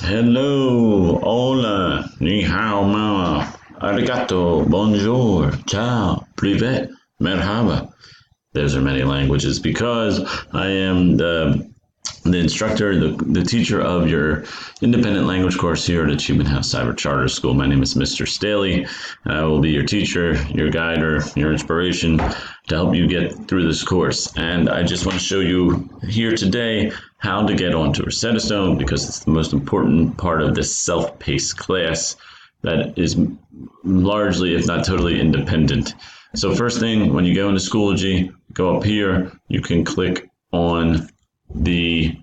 Hello, hola, ni hao mama, arigato, bonjour, ciao, privet, merhaba. Those are many languages because I am the instructor, the teacher of your independent language course here at Achievement House Cyber Charter School. My name is Mr. Staley. I will be your teacher, your guide, or your inspiration to help you get through this course. And I just want to show you here today how to get onto Rosetta Stone because it's the most important part of this self-paced class that is largely, if not totally, independent. So first thing, when you go into Schoology, go up here, you can click on these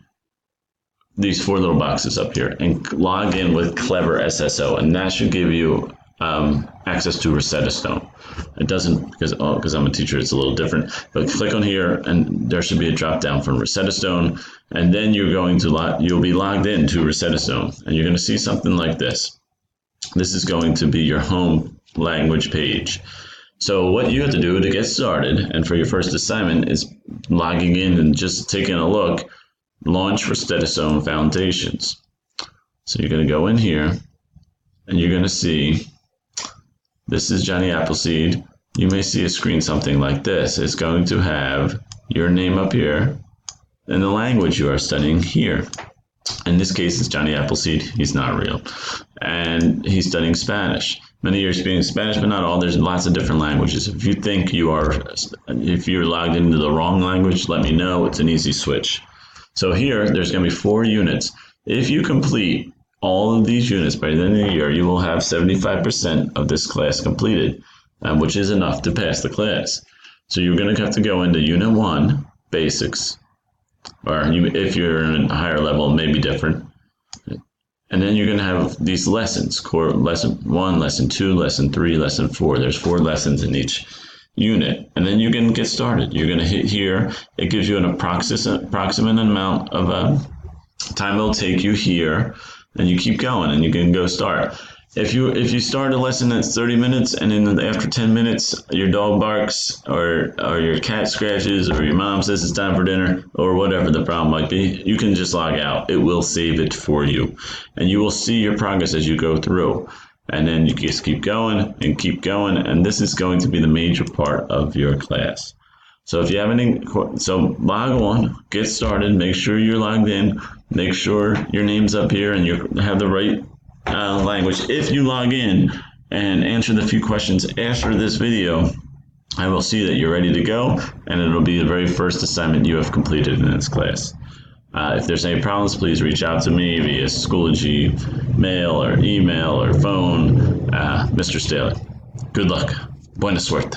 four little boxes up here and log in with Clever SSO, and that should give you access to Rosetta Stone. It doesn't because I'm a teacher, it's a little different. But click on here, and there should be a drop down from Rosetta Stone, and then you'll be logged into Rosetta Stone, and you're going to see something like this. This is going to be your home language page. So what you have to do to get started, and for your first assignment, is logging in and just taking a look. Launch Rosetta Stone Foundations. So you're going to go in here, and you're going to see this is Johnny Appleseed. You may see a screen something like this. It's going to have your name up here and the language you are studying here. In this case, it's Johnny Appleseed. He's not real. And he's studying Spanish. Many of you are speaking Spanish, but not all. There's lots of different languages. If you think if you're logged into the wrong language, let me know. It's an easy switch. So here, there's going to be 4 units. If you complete all of these units by the end of the year, you will have 75% of this class completed, which is enough to pass the class. So you're going to have to go into Unit 1, Basics, or if you're in a higher level, it may be different. And then you're going to have these lessons, core lesson 1, lesson 2, lesson 3, lesson 4. There's 4 lessons in each unit. And then you can get started. You're going to hit here. It gives you an approximate amount of time it'll take you here. And you keep going and you can go start. If you start a lesson that's 30 minutes and then after 10 minutes your dog barks or your cat scratches or your mom says it's time for dinner or whatever the problem might be, you can just log out. It will save it for you. And you will see your progress as you go through. And then you just keep going and keep going. And this is going to be the major part of your class. So if you have any, log on, get started, make sure you're logged in, make sure your name's up here and you have the right language. If you log in and answer the few questions after this video, I will see that you're ready to go, and it'll be the very first assignment you have completed in this class. If there's any problems, please reach out to me via Schoology mail or email or phone. Mr. Staley. Good luck. Buena suerte.